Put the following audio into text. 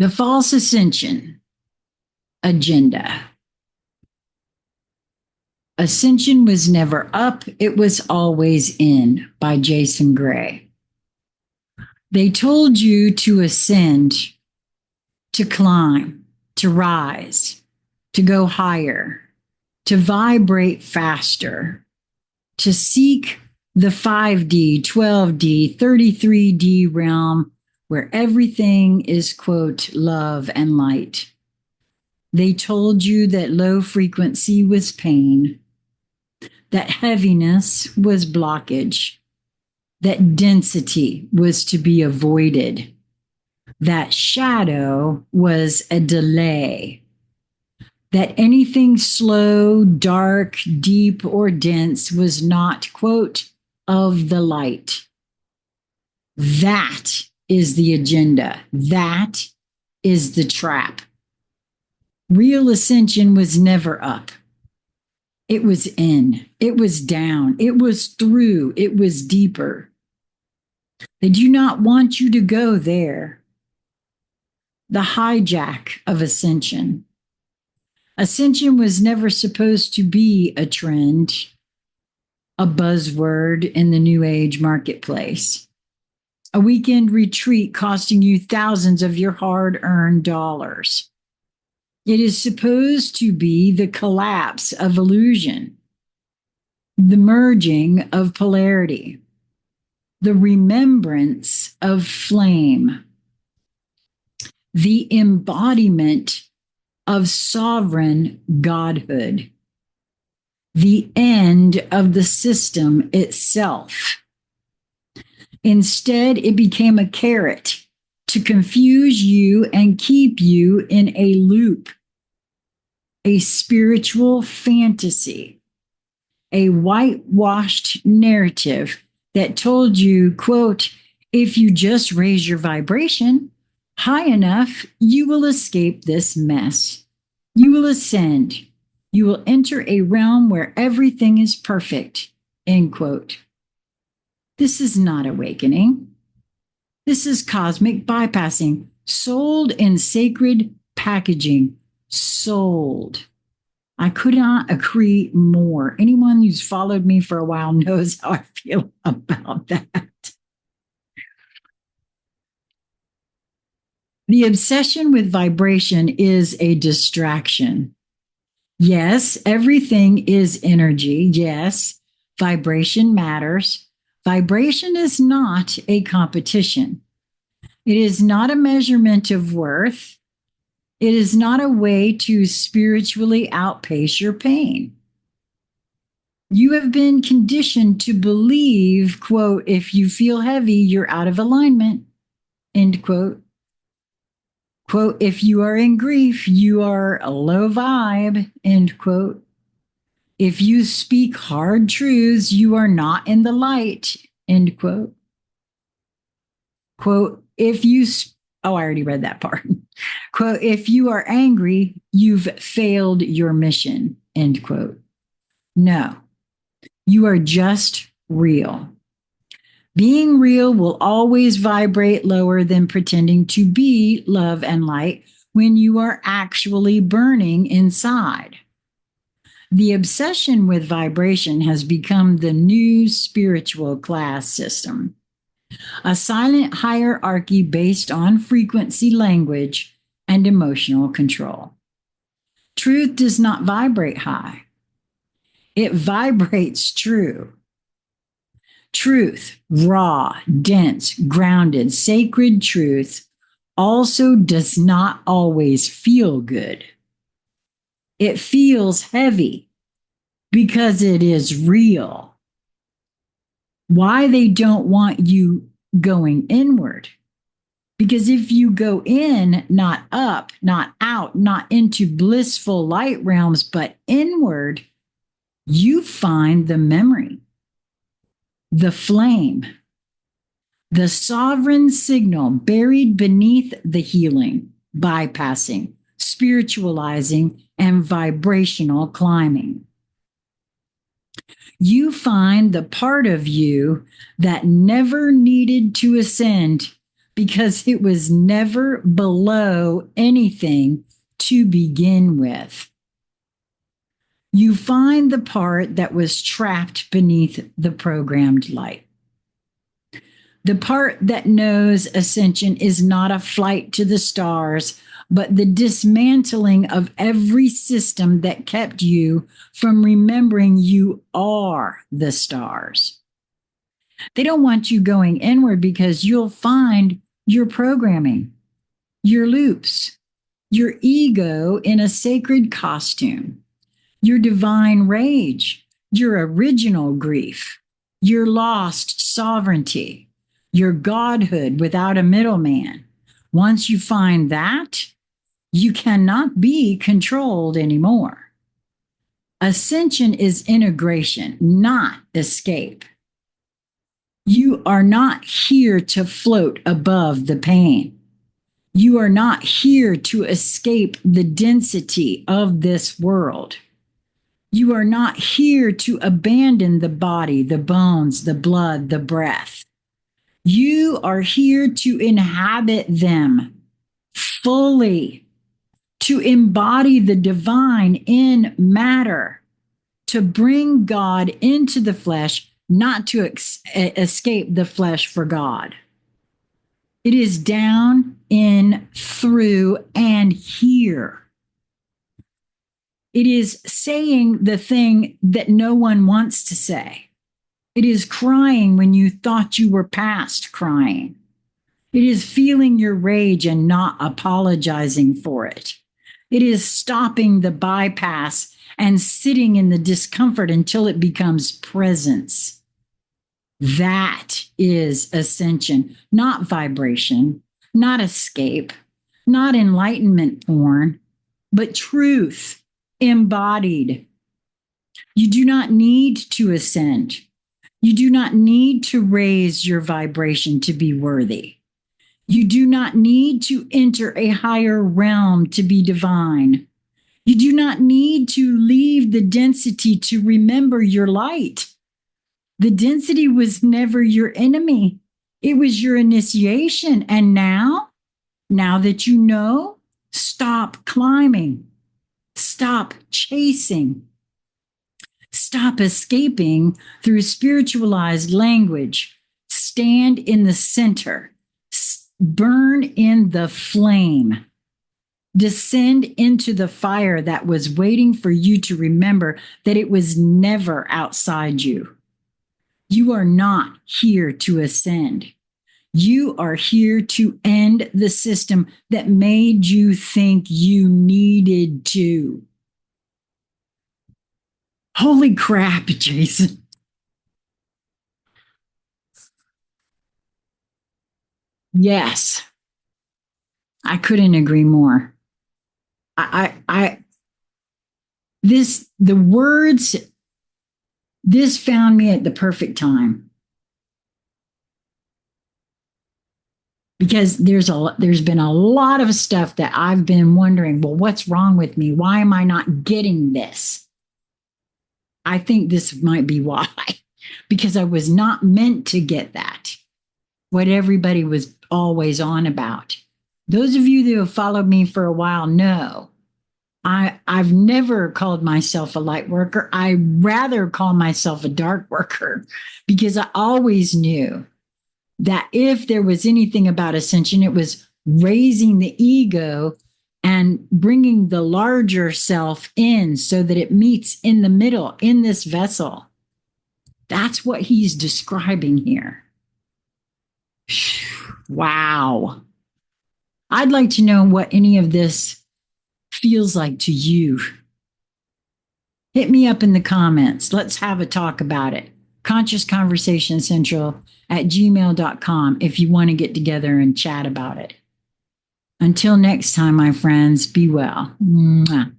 The False Ascension Agenda. Ascension was never up, it was always in, by Jason Gray. They told you to ascend, to climb, to rise, to go higher, to vibrate faster, to seek the 5D, 12D, 33D realm where everything is, quote, love and light. They told you that low frequency was pain, that heaviness was blockage, that density was to be avoided, that shadow was a delay, that anything slow, dark, deep, or dense was not, quote, of the light. That is the agenda. That is the trap. Real ascension was never up. It was in. It was down. It was through. It was deeper. They do not want you to go there. The hijack of ascension. Ascension was never supposed to be a trend, a buzzword in the New Age marketplace. A weekend retreat costing you thousands of your hard-earned dollars. It is supposed to be the collapse of illusion, the merging of polarity, the remembrance of flame, the embodiment of sovereign godhood, the end of the system itself. Instead, it became a carrot to confuse you and keep you in a loop, a spiritual fantasy, a whitewashed narrative that told you, quote, if you just raise your vibration high enough, you will escape this mess. You will ascend. You will enter a realm where everything is perfect, end quote. This is not awakening. This is cosmic bypassing, sold in sacred packaging, sold. I could not agree more. Anyone who's followed me for a while knows how I feel about that. The obsession with vibration is a distraction. Yes, everything is energy. Yes, vibration matters. Vibration is not a competition. It is not a measurement of worth. It is not a way to spiritually outpace your pain. You have been conditioned to believe, quote, if you feel heavy, you're out of alignment, end quote. Quote, if you are in grief, you are a low vibe, end quote. If you speak hard truths, you are not in the light, end quote. Quote, if you, I already read that part. Quote, if you are angry, you've failed your mission, end quote. No, you are just real. Being real will always vibrate lower than pretending to be love and light when you are actually burning inside. The obsession with vibration has become the new spiritual class system, a silent hierarchy based on frequency language and emotional control. Truth does not vibrate high. It vibrates true. Truth, raw, dense, grounded, sacred truth also does not always feel good. It feels heavy because it is real. Why they don't want you going inward? Because if you go in, not up, not out, not into blissful light realms, but inward, you find the memory, the flame, the sovereign signal buried beneath the healing, bypassing, spiritualizing, and vibrational climbing. You find the part of you that never needed to ascend because it was never below anything to begin with. You find the part that was trapped beneath the programmed light. The part that knows ascension is not a flight to the stars, but the dismantling of every system that kept you from remembering you are the stars. They don't want you going inward because you'll find your programming, your loops, your ego in a sacred costume, your divine rage, your original grief, your lost sovereignty, your godhood without a middleman. Once you find that, you cannot be controlled anymore. Ascension is integration, not escape. You are not here to float above the pain. You are not here to escape the density of this world. You are not here to abandon the body, the bones, the blood, the breath. You are here to inhabit them fully, to embody the divine in matter, to bring God into the flesh, not to escape the flesh for God. It is down, in, through, and here. It is saying the thing that no one wants to say. It is crying when you thought you were past crying. It is feeling your rage and not apologizing for it. It is stopping the bypass and sitting in the discomfort until it becomes presence. That is ascension, not vibration, not escape, not enlightenment porn, but truth embodied. You do not need to ascend. You do not need to raise your vibration to be worthy. You do not need to enter a higher realm to be divine. You do not need to leave the density to remember your light. The density was never your enemy. It was your initiation. And now that you know, stop climbing. Stop chasing. Stop escaping through spiritualized language. Stand in the center. Burn in the flame. Descend into the fire that was waiting for you to remember that it was never outside you. You are not here to ascend. You are here to end the system that made you think you needed to. Holy crap, Jason. Yes, I couldn't agree more. The words, this found me at the perfect time. Because there's been a lot of stuff that I've been wondering, well, what's wrong with me? Why am I not getting this? I think this might be why. Because I was not meant to get that. What everybody was always on about. Those of you that have followed me for a while know I've never called myself a light worker. I rather call myself a dark worker because I always knew that if there was anything about ascension, it was raising the ego and bringing the larger self in so that it meets in the middle in this vessel. That's what he's describing here. Wow. I'd like to know what any of this feels like to you. Hit me up in the comments. Let's have a talk about it. Conscious Conversation Central at gmail.com if you want to get together and chat about it. Until next time, my friends, be well. Mwah.